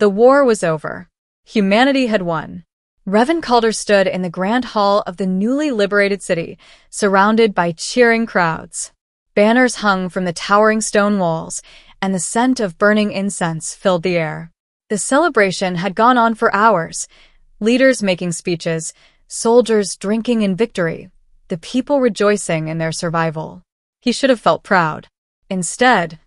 The war was over. Humanity had won. Revan Calder stood in the grand hall of the newly liberated city, surrounded by cheering crowds. Banners hung from the towering stone walls, and the scent of burning incense filled the air. The celebration had gone on for hours, leaders making speeches, soldiers drinking in victory, the people rejoicing in their survival. He should have felt proud. Instead,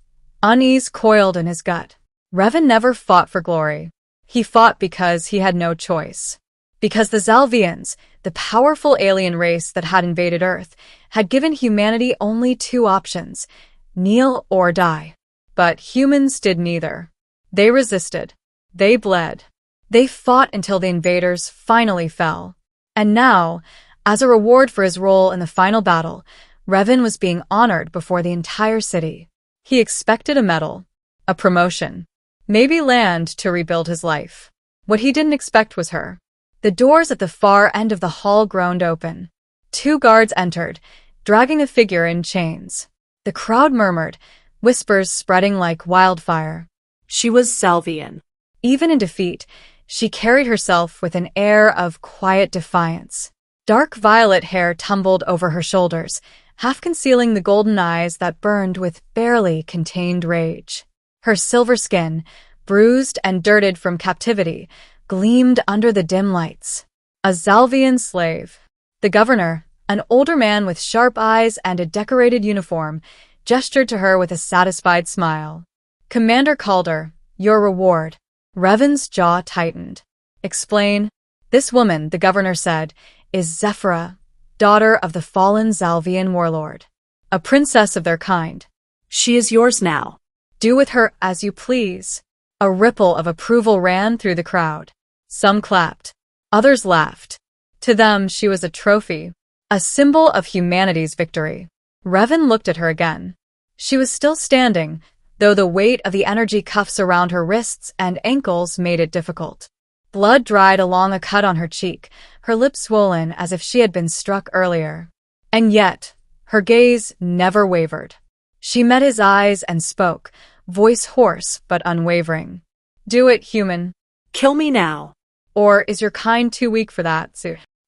unease coiled in his gut. Revan never fought for glory. He fought because he had no choice. Because the Zalvians, the powerful alien race that had invaded Earth, had given humanity only two options: kneel or die. But humans did neither. They resisted. They bled. They fought until the invaders finally fell. And now, as a reward for his role in the final battle, Revan was being honored before the entire city. He expected a medal, a promotion, maybe land to rebuild his life. What he didn't expect was her. The doors at the far end of the hall groaned open. 2 guards entered, dragging a figure in chains. The crowd murmured, whispers spreading like wildfire. She was Salvian. Even in defeat, she carried herself with an air of quiet defiance. Dark violet hair tumbled over her shoulders, half concealing the golden eyes that burned with barely contained rage. Her silver skin, bruised and dirted from captivity, gleamed under the dim lights. A Zalvian slave. The governor, an older man with sharp eyes and a decorated uniform, gestured to her with a satisfied smile. "Commander Calder, your reward." Revan's jaw tightened. "Explain." "This woman," the governor said, "is Zephyra, daughter of the fallen Zalvian warlord. A princess of their kind. She is yours now. Do with her as you please." A ripple of approval ran through the crowd. Some clapped. Others laughed. To them, she was a trophy, a symbol of humanity's victory. Revan looked at her again. She was still standing, though the weight of the energy cuffs around her wrists and ankles made it difficult. Blood dried along a cut on her cheek, her lips swollen as if she had been struck earlier. And yet, her gaze never wavered. She met his eyes and spoke, voice hoarse but unwavering. "Do it, human." "Kill me now." "Or is your kind too weak for that?"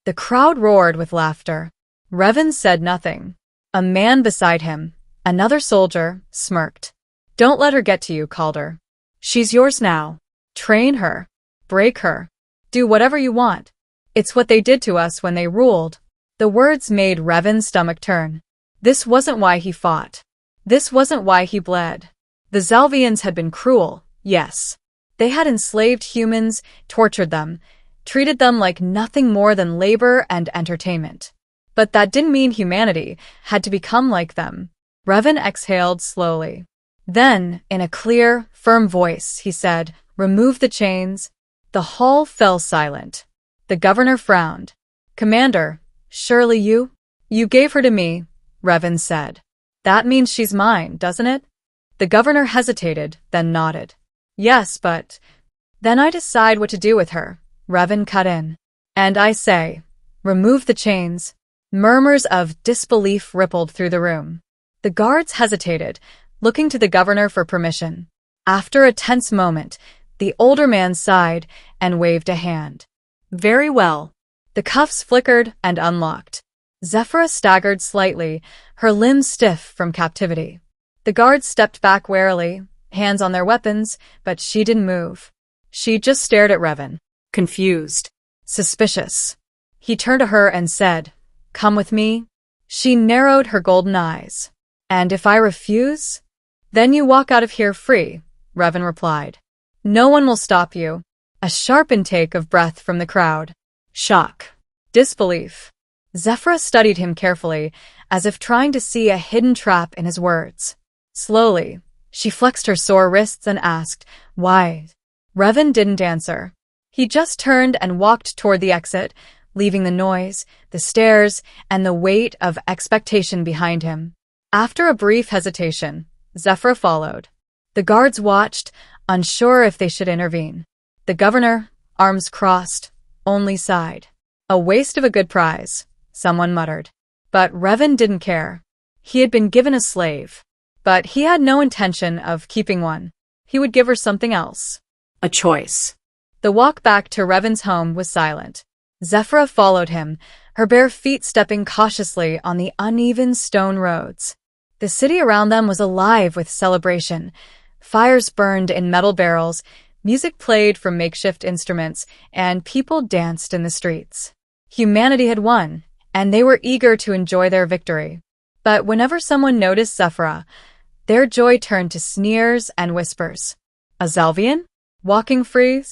The crowd roared with laughter. Revan said nothing. A man beside him, another soldier, smirked. "Don't let her get to you, Calder. She's yours now. Train her. Break her. Do whatever you want. It's what they did to us when they ruled." The words made Revan's stomach turn. This wasn't why he fought. This wasn't why he bled. The Zalvians had been cruel, yes. They had enslaved humans, tortured them, treated them like nothing more than labor and entertainment. But that didn't mean humanity had to become like them. Revan exhaled slowly. Then, in a clear, firm voice, he said, "Remove the chains." The hall fell silent. The governor frowned. "Commander, surely you? You gave her to me," Revan said. "That means she's mine, doesn't it?" The governor hesitated, then nodded. "Yes, but..." "Then I decide what to do with her," Revan cut in. "And I say, remove the chains." Murmurs of disbelief rippled through the room. The guards hesitated, looking to the governor for permission. After a tense moment, the older man sighed and waved a hand. "Very well." The cuffs flickered and unlocked. Zephyra staggered slightly, her limbs stiff from captivity. The guards stepped back warily, hands on their weapons, but she didn't move. She just stared at Revan. Confused. Suspicious. He turned to her and said, "Come with me." She narrowed her golden eyes. "And if I refuse?" "Then you walk out of here free," Revan replied. "No one will stop you." A sharp intake of breath from the crowd. Shock. Disbelief. Zephyra studied him carefully, as if trying to see a hidden trap in his words. Slowly, she flexed her sore wrists and asked, "Why?" Revan didn't answer. He just turned and walked toward the exit, leaving the noise, the stares, and the weight of expectation behind him. After a brief hesitation, Zephyra followed. The guards watched, unsure if they should intervene. The governor, arms crossed, only sighed. "A waste of a good prize," someone muttered. But Revan didn't care. He had been given a slave. But he had no intention of keeping one. He would give her something else. A choice. The walk back to Revan's home was silent. Zephyra followed him, her bare feet stepping cautiously on the uneven stone roads. The city around them was alive with celebration. Fires burned in metal barrels, music played from makeshift instruments, and people danced in the streets. Humanity had won, and they were eager to enjoy their victory. But whenever someone noticed Zephyra, their joy turned to sneers and whispers. A Zalvian? Walking free?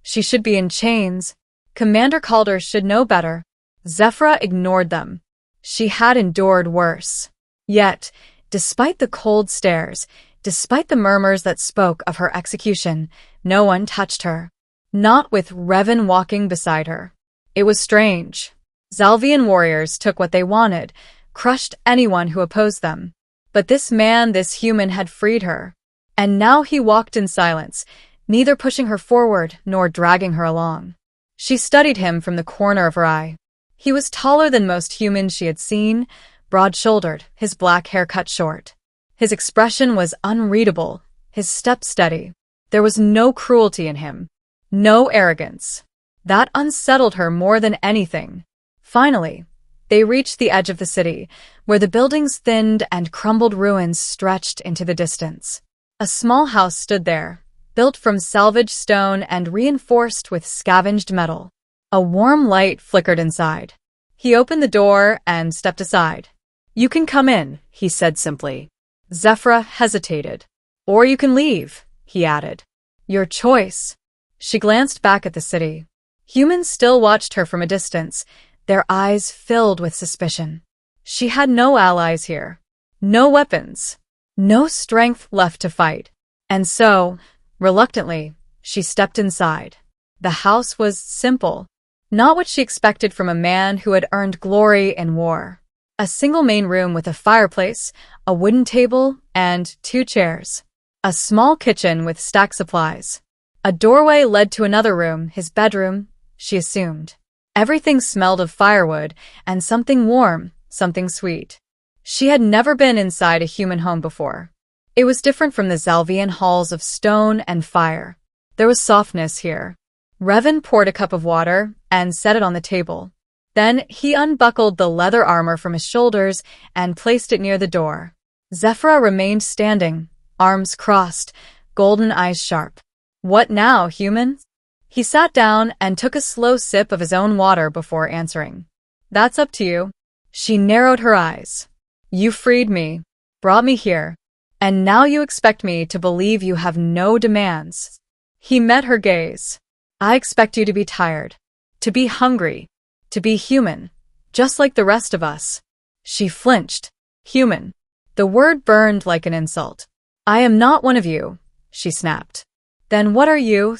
She should be in chains. Commander Calder should know better. Zephyra ignored them. She had endured worse. Yet, despite the cold stares, despite the murmurs that spoke of her execution, no one touched her. Not with Revan walking beside her. It was strange. Zalvian warriors took what they wanted, crushed anyone who opposed them. But this man, this human, had freed her. And now he walked in silence, neither pushing her forward nor dragging her along. She studied him from the corner of her eye. He was taller than most humans she had seen, broad-shouldered, his black hair cut short. His expression was unreadable, his step steady. There was no cruelty in him, no arrogance. That unsettled her more than anything. Finally, they reached the edge of the city, where the buildings thinned and crumbled ruins stretched into the distance. A small house stood there, built from salvaged stone and reinforced with scavenged metal. A warm light flickered inside. He opened the door and stepped aside. "You can come in," he said simply. Zephyra hesitated. "Or you can leave," he added. "Your choice." She glanced back at the city. Humans still watched her from a distance, their eyes filled with suspicion. She had no allies here, no weapons, no strength left to fight. And so, reluctantly, she stepped inside. The house was simple, not what she expected from a man who had earned glory in war. A single main room with a fireplace, a wooden table, and 2 chairs. A small kitchen with stacked supplies. A doorway led to another room, his bedroom, she assumed. Everything smelled of firewood and something warm, something sweet. She had never been inside a human home before. It was different from the Zalvian halls of stone and fire. There was softness here. Revan poured a cup of water and set it on the table. Then he unbuckled the leather armor from his shoulders and placed it near the door. Zephyra remained standing, arms crossed, golden eyes sharp. "What now, human?" He sat down and took a slow sip of his own water before answering. "That's up to you." She narrowed her eyes. "You freed me, brought me here, and now you expect me to believe you have no demands." He met her gaze. "I expect you to be tired, to be hungry, to be human, just like the rest of us." She flinched. Human. The word burned like an insult. "I am not one of you," she snapped. "Then what are you?"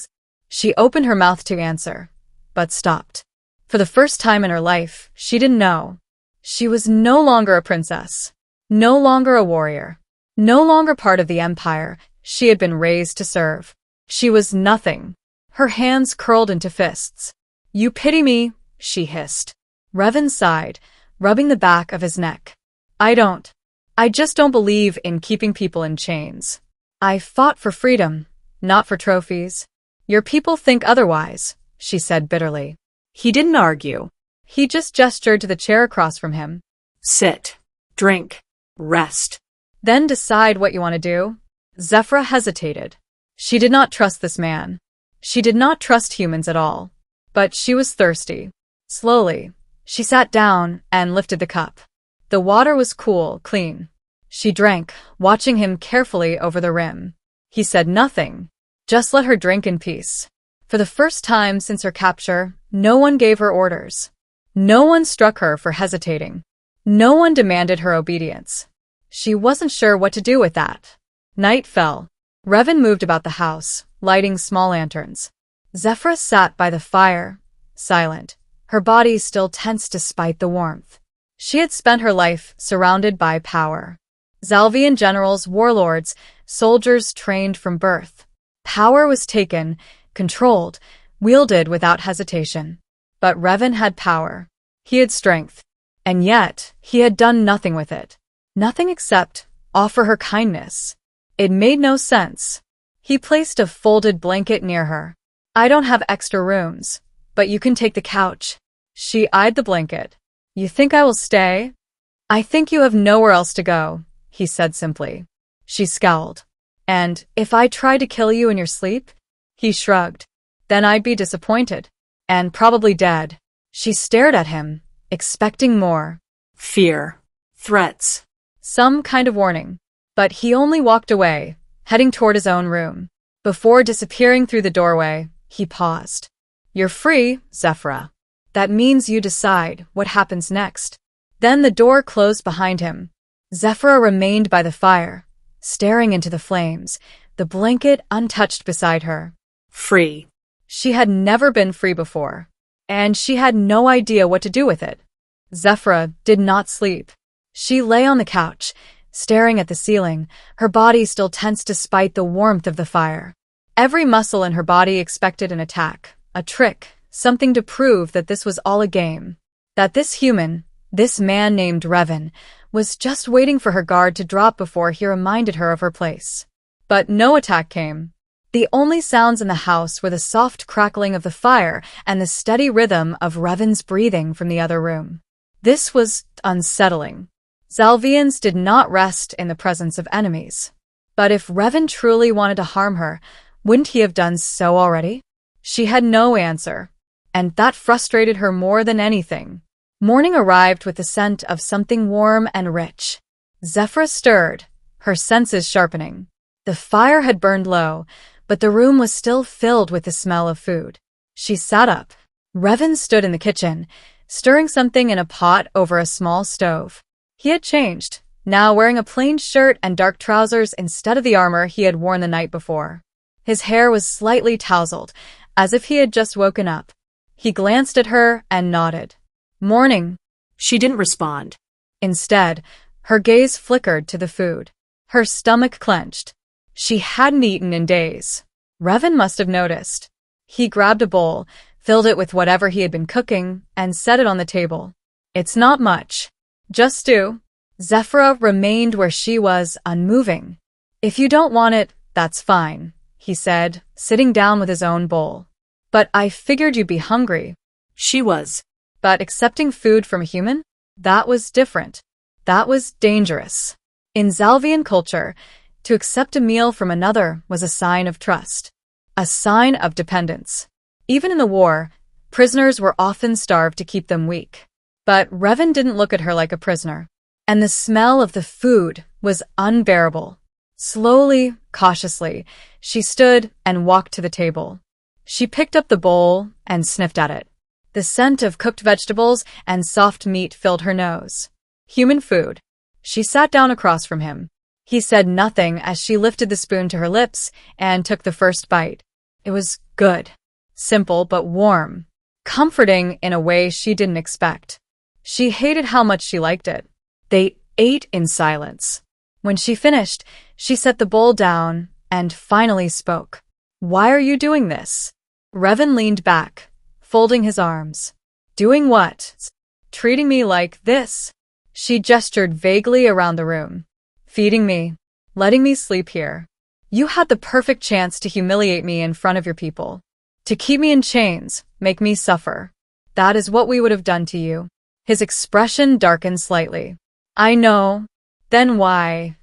She opened her mouth to answer, but stopped. For the first time in her life, she didn't know. She was no longer a princess, no longer a warrior, no longer part of the empire she had been raised to serve. She was nothing. Her hands curled into fists. "You pity me," she hissed. Revan sighed, rubbing the back of his neck. "I don't. I just don't believe in keeping people in chains. I fought for freedom, not for trophies." "Your people think otherwise," she said bitterly. He didn't argue. He just gestured to the chair across from him. "Sit, drink, rest. Then decide what you want to do." Zephyra hesitated. She did not trust this man. She did not trust humans at all. But she was thirsty. Slowly, she sat down and lifted the cup. The water was cool, clean. She drank, watching him carefully over the rim. He said nothing. Just let her drink in peace. For the first time since her capture, no one gave her orders. No one struck her for hesitating. No one demanded her obedience. She wasn't sure what to do with that. Night fell. Revan moved about the house, lighting small lanterns. Zephyra sat by the fire, silent, her body still tense despite the warmth. She had spent her life surrounded by power. Zalvian generals, warlords, soldiers trained from birth. Power was taken, controlled, wielded without hesitation. But Revan had power. He had strength. And yet, he had done nothing with it. Nothing except offer her kindness. It made no sense. He placed a folded blanket near her. I don't have extra rooms, but you can take the couch. She eyed the blanket. You think I will stay? I think you have nowhere else to go, he said simply. She scowled. And if I tried to kill you in your sleep? He shrugged. Then I'd be disappointed. And probably dead. She stared at him, expecting more. Fear. Threats. Some kind of warning. But he only walked away, heading toward his own room. Before disappearing through the doorway, he paused. You're free, Zephyra. That means you decide what happens next. Then the door closed behind him. Zephyra remained by the fire, staring into the flames, the blanket untouched beside her. Free. She had never been free before, and she had no idea what to do with it. Zephyra did not sleep. She lay on the couch, staring at the ceiling, her body still tense despite the warmth of the fire. Every muscle in her body expected an attack, a trick, something to prove that this was all a game. That this human, this man named Revan, was just waiting for her guard to drop before he reminded her of her place. But no attack came. The only sounds in the house were the soft crackling of the fire and the steady rhythm of Revan's breathing from the other room. This was unsettling. Zalvians did not rest in the presence of enemies. But if Revan truly wanted to harm her, wouldn't he have done so already? She had no answer, and that frustrated her more than anything. Morning arrived with the scent of something warm and rich. Zephyra stirred, her senses sharpening. The fire had burned low, but the room was still filled with the smell of food. She sat up. Revan stood in the kitchen, stirring something in a pot over a small stove. He had changed, now wearing a plain shirt and dark trousers instead of the armor he had worn the night before. His hair was slightly tousled, as if he had just woken up. He glanced at her and nodded. Morning. She didn't respond. Instead, her gaze flickered to the food. Her stomach clenched. She hadn't eaten in days. Revan must have noticed. He grabbed a bowl, filled it with whatever he had been cooking, and set it on the table. It's not much. Just stew. Zephyra remained where she was, unmoving. If you don't want it, that's fine, he said, sitting down with his own bowl. But I figured you'd be hungry. She was. But accepting food from a human? That was different. That was dangerous. In Zalvian culture, to accept a meal from another was a sign of trust, a sign of dependence. Even in the war, prisoners were often starved to keep them weak. But Revan didn't look at her like a prisoner, and the smell of the food was unbearable. Slowly, cautiously, she stood and walked to the table. She picked up the bowl and sniffed at it. The scent of cooked vegetables and soft meat filled her nose. Human food. She sat down across from him. He said nothing as she lifted the spoon to her lips and took the first bite. It was good. Simple but warm. Comforting in a way she didn't expect. She hated how much she liked it. They ate in silence. When she finished, she set the bowl down and finally spoke. Why are you doing this? Revan leaned back, folding his arms. Doing what? Treating me like this? She gestured vaguely around the room. Feeding me. Letting me sleep here. You had the perfect chance to humiliate me in front of your people. To keep me in chains, make me suffer. That is what we would have done to you. His expression darkened slightly. I know. Then why?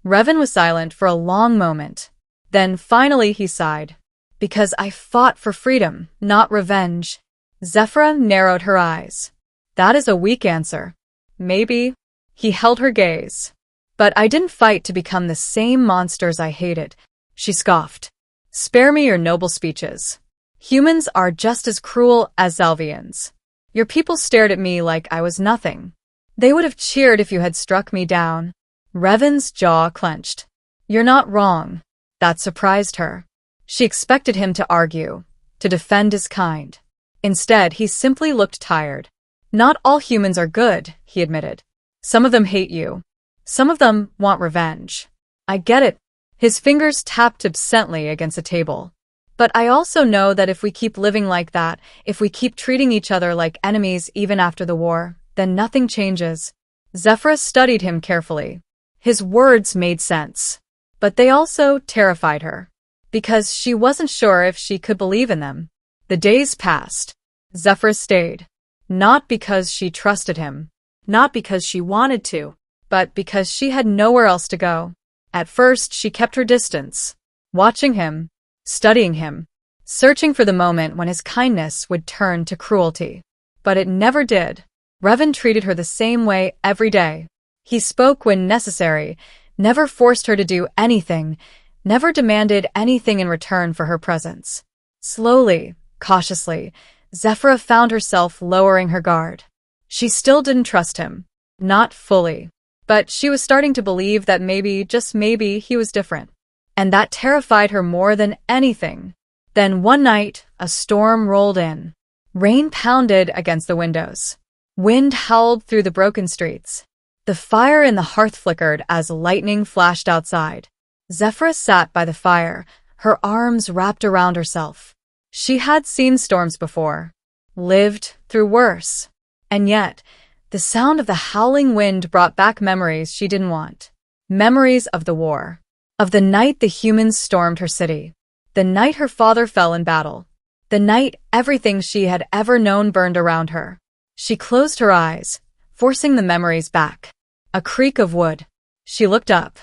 Revan was silent for a long moment. Then finally he sighed. Because I fought for freedom, not revenge. Zephyra narrowed her eyes. That is a weak answer. Maybe. He held her gaze. But I didn't fight to become the same monsters I hated. She scoffed. Spare me your noble speeches. Humans are just as cruel as Zalvians. Your people stared at me like I was nothing. They would have cheered if you had struck me down. Revan's jaw clenched. You're not wrong. That surprised her. She expected him to argue, to defend his kind. Instead, he simply looked tired. Not all humans are good, he admitted. Some of them hate you. Some of them want revenge. I get it. His fingers tapped absently against a table. But I also know that if we keep living like that, if we keep treating each other like enemies even after the war, then nothing changes. Zephyra studied him carefully. His words made sense. But they also terrified her. because she wasn't sure if she could believe in them. The days passed. Zephyr stayed. Not because she trusted him, Not because she wanted to. but because she had nowhere else to go. At first, she kept her distance, watching him, studying him, searching for the moment when his kindness would turn to cruelty. But it never did. Revan treated her the same way every day. He spoke when necessary, never forced her to do anything, never demanded anything in return for her presence. Slowly, cautiously, Zephyra found herself lowering her guard. She still didn't trust him. Not fully. But she was starting to believe that maybe, just maybe, he was different. And that terrified her more than anything. Then one night, a storm rolled in. Rain pounded against the windows. Wind howled through the broken streets. The fire in the hearth flickered as lightning flashed outside. Zephyra sat by the fire, her arms wrapped around herself. She had seen storms before, lived through worse. And yet, the sound of the howling wind brought back memories she didn't want. Memories of the war. Of the night the humans stormed her city. The night her father fell in battle. The night everything she had ever known burned around her. She closed her eyes, forcing the memories back. A creak of wood. She looked up.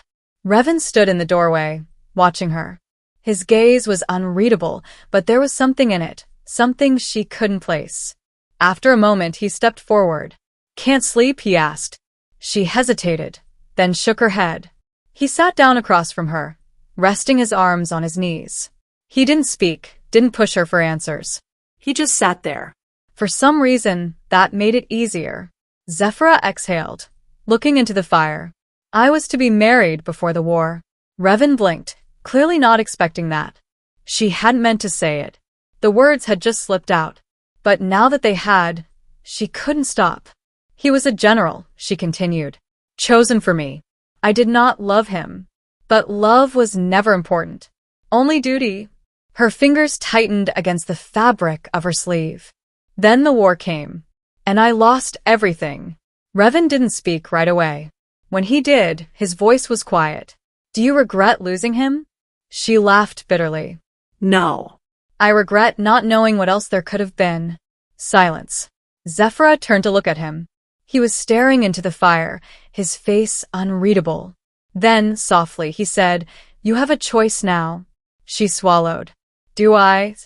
Revan stood in the doorway, watching her. His gaze was unreadable, but there was something in it, something she couldn't place. After a moment, he stepped forward. "Can't sleep?" he asked. She hesitated, then shook her head. He sat down across from her, resting his arms on his knees. He didn't speak, didn't push her for answers. He just sat there. For some reason, that made it easier. Zephyra exhaled, looking into the fire. "I was to be married before the war." Revan blinked, clearly not expecting that. She hadn't meant to say it. The words had just slipped out. But now that they had, she couldn't stop. "He was a general," she continued. "Chosen for me. I did not love him. But love was never important. Only duty." Her fingers tightened against the fabric of her sleeve. "Then the war came. And I lost everything." Revan didn't speak right away. When he did, his voice was quiet. "Do you regret losing him?" She laughed bitterly. No. "I regret not knowing what else there could have been." Silence. Zephyra turned to look at him. He was staring into the fire, his face unreadable. Then, softly, he said, "You have a choice now." She swallowed. "Do I?"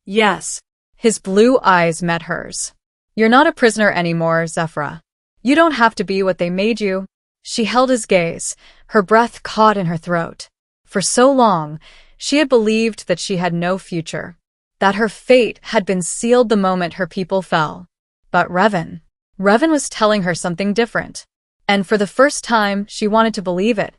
Yes. His blue eyes met hers. "You're not a prisoner anymore, Zephyra. You don't have to be what they made you." She held his gaze, her breath caught in her throat. For so long, she had believed that she had no future, that her fate had been sealed the moment her people fell. But Revan was telling her something different. And for the first time, she wanted to believe it.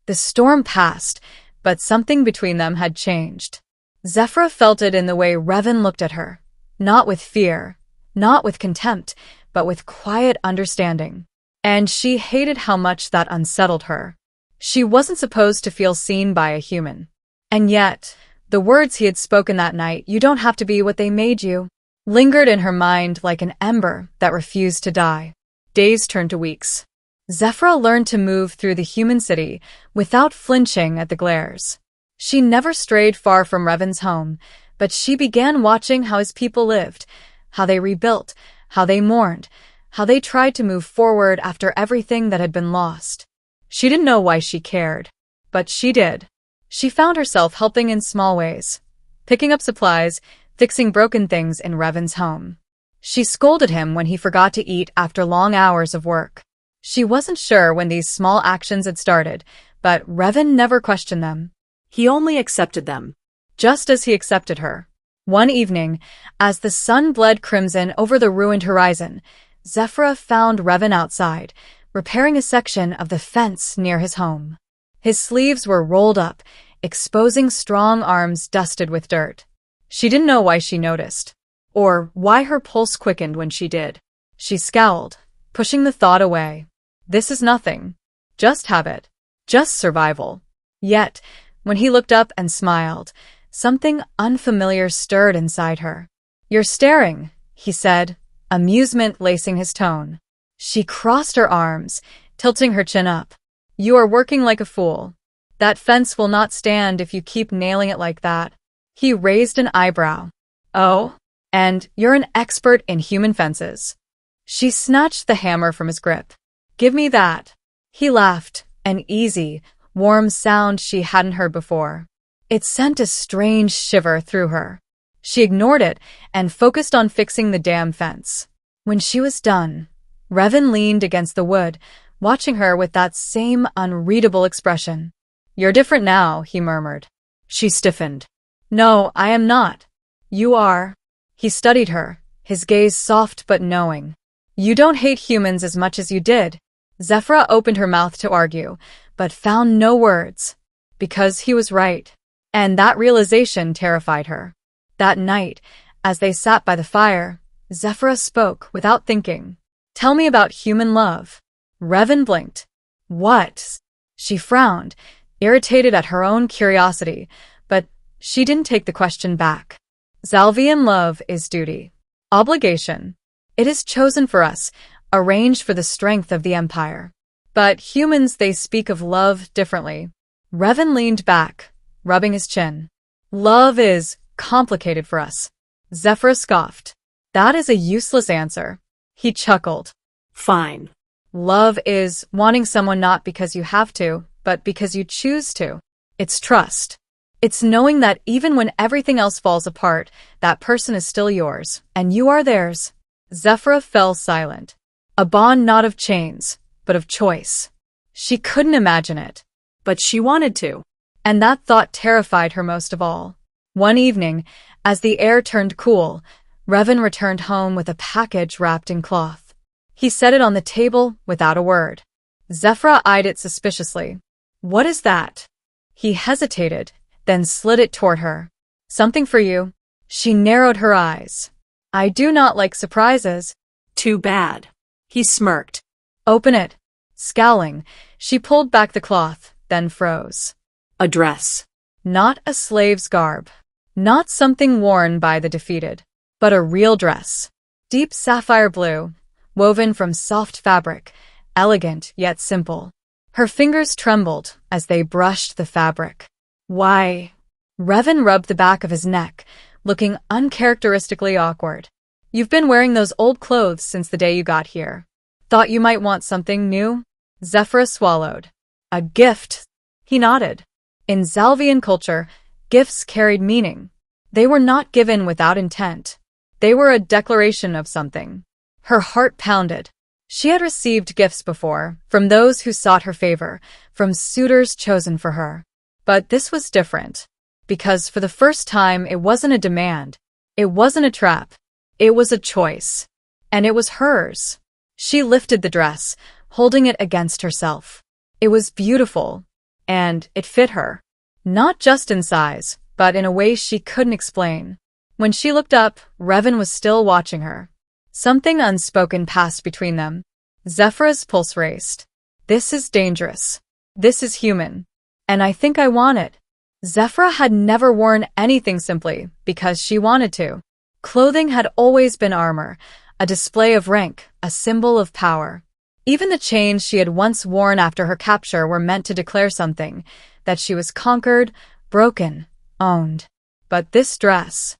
The storm passed, but something between them had changed. Zephyra felt it in the way Revan looked at her. Not with fear, not with contempt, but with quiet understanding. And she hated how much that unsettled her. She wasn't supposed to feel seen by a human. And yet, the words he had spoken that night, "You don't have to be what they made you," lingered in her mind like an ember that refused to die. Days turned to weeks. Zephyra learned to move through the human city without flinching at the glares. She never strayed far from Revan's home, but she began watching how his people lived, how they rebuilt, how they mourned, how they tried to move forward after everything that had been lost. She didn't know why she cared, but she did. She found herself helping in small ways, picking up supplies, fixing broken things in Revan's home. She scolded him when he forgot to eat after long hours of work. She wasn't sure when these small actions had started, but Revan never questioned them. He only accepted them. Just as he accepted her. One evening, as the sun bled crimson over the ruined horizon, Zephyra found Revan outside, repairing a section of the fence near his home. His sleeves were rolled up, exposing strong arms dusted with dirt. She didn't know why she noticed, or why her pulse quickened when she did. She scowled, pushing the thought away. This is nothing. Just habit. Just survival. Yet, when he looked up and smiled, something unfamiliar stirred inside her. "You're staring," he said, amusement lacing his tone. She crossed her arms, tilting her chin up. "You are working like a fool." That fence will not stand if you keep nailing it like that. He raised an eyebrow. Oh? And you're an expert in human fences. She snatched the hammer from his grip. Give me that. He laughed, an easy, warm sound she hadn't heard before. It sent a strange shiver through her. She ignored it and focused on fixing the damn fence. When she was done, Revan leaned against the wood, watching her with that same unreadable expression. You're different now, he murmured. She stiffened. No, I am not. You are. He studied her, his gaze soft but knowing. You don't hate humans as much as you did. Zephyra opened her mouth to argue, but found no words. Because he was right. And that realization terrified her. That night, as they sat by the fire, Zephyra spoke without thinking. Tell me about human love. Revan blinked. What? She frowned, irritated at her own curiosity, but she didn't take the question back. Zalvian love is duty. Obligation. It is chosen for us, arranged for the strength of the Empire. But humans, they speak of love differently. Revan leaned back, rubbing his chin. Love is complicated for us. Zephyra scoffed. That is a useless answer. He chuckled. Fine. Love is wanting someone not because you have to, but because you choose to. It's trust. It's knowing that even when everything else falls apart, that person is still yours, and you are theirs. Zephyra fell silent. A bond not of chains, but of choice. She couldn't imagine it. But she wanted to. And that thought terrified her most of all. One evening, as the air turned cool, Revan returned home with a package wrapped in cloth. He set it on the table without a word. Zephyra eyed it suspiciously. What is that? He hesitated, then slid it toward her. Something for you. She narrowed her eyes. I do not like surprises. Too bad. He smirked. Open it. Scowling, she pulled back the cloth, then froze. A dress. Not a slave's garb. Not something worn by the defeated, but a real dress. Deep sapphire blue, woven from soft fabric, elegant yet simple. Her fingers trembled as they brushed the fabric. Why? Revan rubbed the back of his neck, looking uncharacteristically awkward. You've been wearing those old clothes since the day you got here. Thought you might want something new? Zephyra swallowed. A gift? He nodded. In Zalvian culture, gifts carried meaning. They were not given without intent. They were a declaration of something. Her heart pounded. She had received gifts before, from those who sought her favor, from suitors chosen for her. But this was different. Because for the first time, it wasn't a demand. It wasn't a trap. It was a choice. And it was hers. She lifted the dress, holding it against herself. It was beautiful. And it fit her. Not just in size, but in a way she couldn't explain. When she looked up, Revan was still watching her. Something unspoken passed between them. Zephyra's pulse raced. This is dangerous. This is human. And I think I want it. Zephyra had never worn anything simply because she wanted to. Clothing had always been armor, a display of rank, a symbol of power. Even the chains she had once worn after her capture were meant to declare something, that she was conquered, broken, owned. But this dress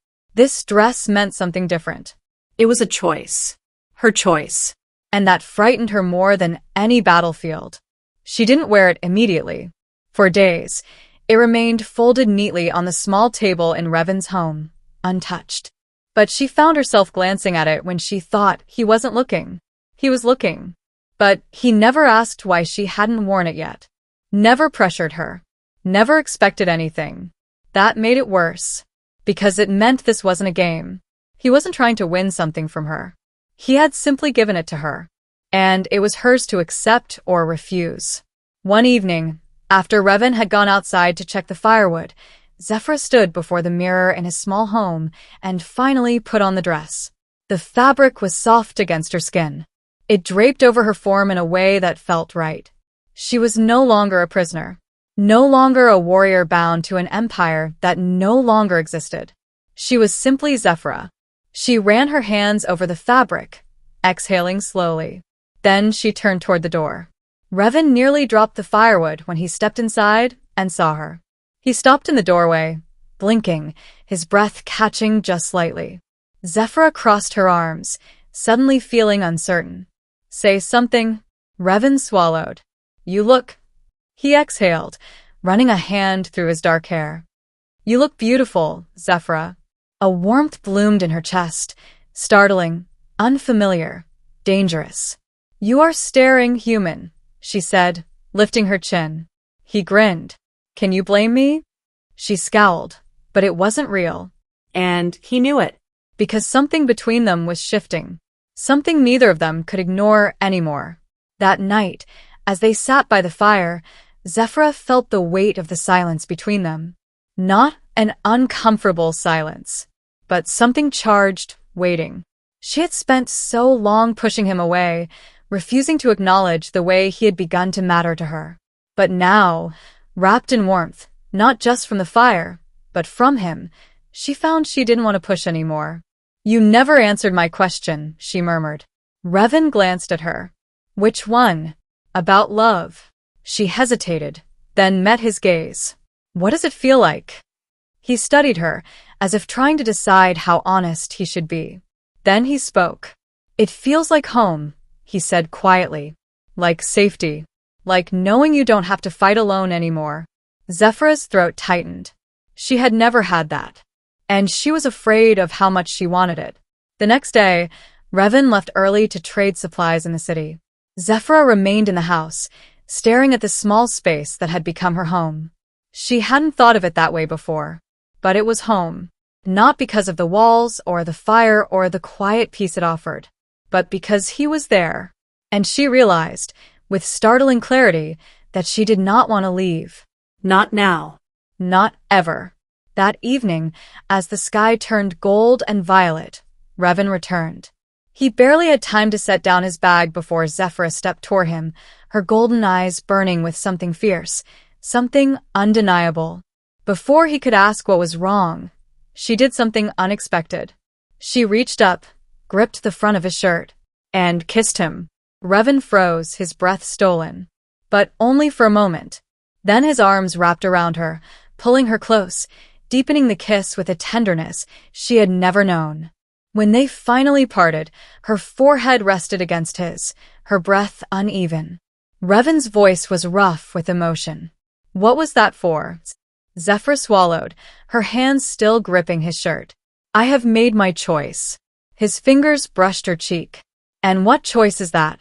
meant something different. It was a choice. Her choice. And that frightened her more than any battlefield. She didn't wear it immediately. For days, it remained folded neatly on the small table in Revan's home, untouched. But she found herself glancing at it when she thought he wasn't looking. He was looking. But he never asked why she hadn't worn it yet. Never pressured her. Never expected anything. That made it worse. Because it meant this wasn't a game. He wasn't trying to win something from her. He had simply given it to her. And it was hers to accept or refuse. One evening, after Revan had gone outside to check the firewood, Zephyra stood before the mirror in his small home and finally put on the dress. The fabric was soft against her skin. It draped over her form in a way that felt right. She was no longer a prisoner. No longer a warrior bound to an empire that no longer existed. She was simply Zephyra. She ran her hands over the fabric, exhaling slowly. Then she turned toward the door. Revan nearly dropped the firewood when he stepped inside, and saw her. He stopped in the doorway, blinking, his breath catching just slightly. Zephyra crossed her arms, suddenly feeling uncertain. Say something. Revan swallowed. You look. He exhaled, running a hand through his dark hair. You look beautiful, Zephyra. A warmth bloomed in her chest, startling, unfamiliar, dangerous. You are staring human, she said, lifting her chin. He grinned. Can you blame me? She scowled, but it wasn't real. And he knew it. Because something between them was shifting. Something neither of them could ignore anymore. That night, as they sat by the fire, Zephyra felt the weight of the silence between them. Not an uncomfortable silence, but something charged, waiting. She had spent so long pushing him away, refusing to acknowledge the way he had begun to matter to her. But now, wrapped in warmth, not just from the fire, but from him, she found she didn't want to push anymore. You never answered my question, she murmured. Revan glanced at her. Which one? About love. She hesitated, then met his gaze. What does it feel like? He studied her, as if trying to decide how honest he should be. Then he spoke. It feels like home, he said quietly. Like safety. Like knowing you don't have to fight alone anymore. Zephyra's throat tightened. She had never had that. And she was afraid of how much she wanted it. The next day, Revan left early to trade supplies in the city. Zephyra remained in the house, staring at the small space that had become her home. She hadn't thought of it that way before, but it was home. Not because of the walls or the fire or the quiet peace it offered, but because he was there. And she realized, with startling clarity, that she did not want to leave. Not now. Not ever. That evening, as the sky turned gold and violet, Revan returned. He barely had time to set down his bag before Zephyra stepped toward him, her golden eyes burning with something fierce, something undeniable. Before he could ask what was wrong, she did something unexpected. She reached up, gripped the front of his shirt, and kissed him. Revan froze, his breath stolen. But only for a moment. Then his arms wrapped around her, pulling her close, deepening the kiss with a tenderness she had never known. When they finally parted, her forehead rested against his, her breath uneven. Revan's voice was rough with emotion. What was that for? Zephyr swallowed, her hands still gripping his shirt. I have made my choice. His fingers brushed her cheek. And what choice is that?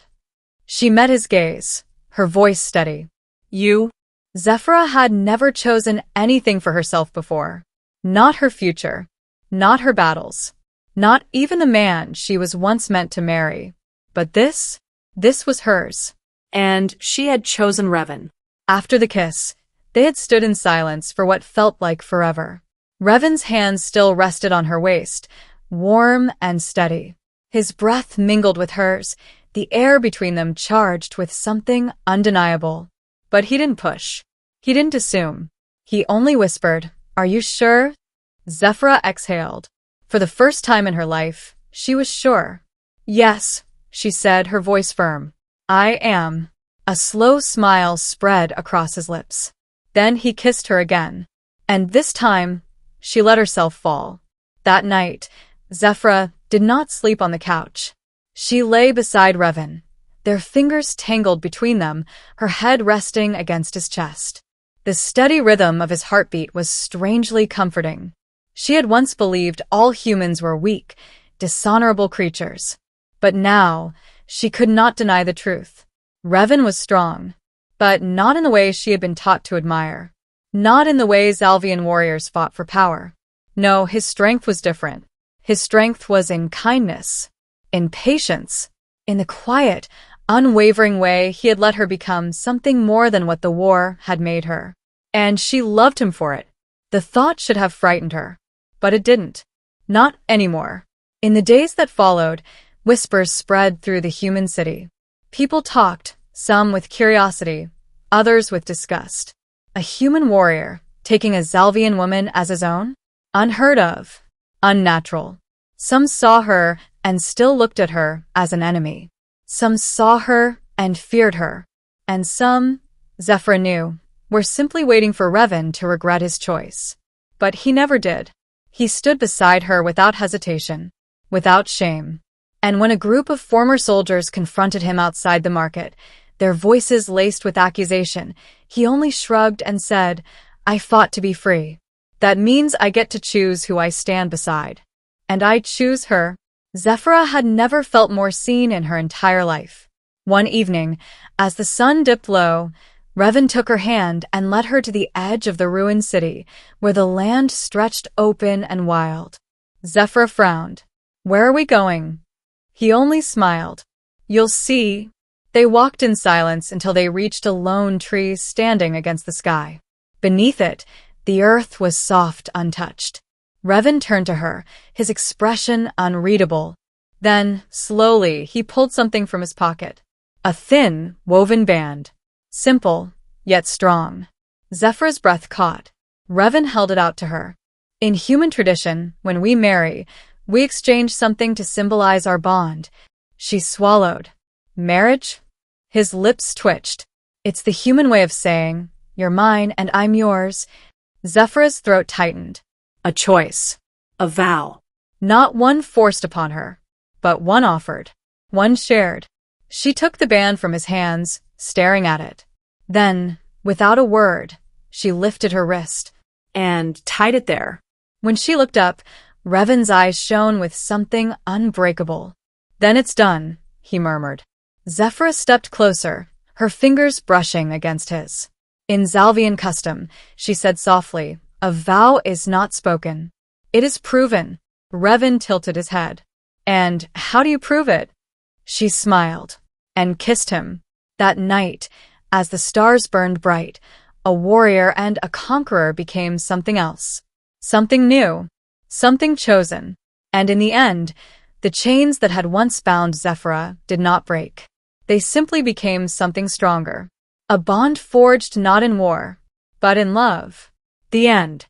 She met his gaze, her voice steady. You? Zephyra had never chosen anything for herself before. Not her future. Not her battles. Not even the man she was once meant to marry. But this was hers. And she had chosen Revan. After the kiss, they had stood in silence for what felt like forever. Revan's hands still rested on her waist, warm and steady. His breath mingled with hers, the air between them charged with something undeniable. But he didn't push. He didn't assume. He only whispered, Are you sure? Zephyra exhaled. For the first time in her life, she was sure. Yes, she said, her voice firm. I am. A slow smile spread across his lips. Then he kissed her again. And this time, she let herself fall. That night, Zephyra did not sleep on the couch. She lay beside Revan, their fingers tangled between them, her head resting against his chest. The steady rhythm of his heartbeat was strangely comforting. She had once believed all humans were weak, dishonorable creatures. But now, she could not deny the truth. Revan was strong, but not in the way she had been taught to admire. Not in the way Zalvian warriors fought for power. No, his strength was different. His strength was in kindness, in patience, in the quiet, unwavering way he had let her become something more than what the war had made her. And she loved him for it. The thought should have frightened her. But it didn't. Not anymore. In the days that followed, whispers spread through the human city. People talked, some with curiosity, others with disgust. A human warrior, taking a Zalvian woman as his own? Unheard of. Unnatural. Some saw her and still looked at her as an enemy. Some saw her and feared her. And some, Zephyra knew, were simply waiting for Revan to regret his choice. But he never did. He stood beside her without hesitation, without shame. And when a group of former soldiers confronted him outside the market, their voices laced with accusation, he only shrugged and said, "I fought to be free. That means I get to choose who I stand beside. And I choose her." Zephyra had never felt more seen in her entire life. One evening, as the sun dipped low, Revan took her hand and led her to the edge of the ruined city, where the land stretched open and wild. Zephyra frowned. "Where are we going?" He only smiled. "You'll see." They walked in silence until they reached a lone tree standing against the sky. Beneath it, the earth was soft, untouched. Revan turned to her, his expression unreadable. Then, slowly, he pulled something from his pocket. A thin, woven band. Simple, yet strong. Zephyra's breath caught. Revan held it out to her. "In human tradition, when we marry, we exchange something to symbolize our bond." She swallowed. "Marriage?" His lips twitched. "It's the human way of saying, you're mine and I'm yours." Zephyra's throat tightened. A choice. A vow. Not one forced upon her, but one offered. One shared. She took the band from his hands, staring at it. Then, without a word, she lifted her wrist. And tied it there. When she looked up, Revan's eyes shone with something unbreakable. "Then it's done," he murmured. Zephyra stepped closer, her fingers brushing against his. "In Zalvian custom," she said softly, "a vow is not spoken. It is proven." Revan tilted his head. "And how do you prove it?" She smiled and kissed him. That night, as the stars burned bright, a warrior and a conqueror became something else. Something new. Something chosen. And in the end, the chains that had once bound Zephyra did not break. They simply became something stronger. A bond forged not in war, but in love. The end.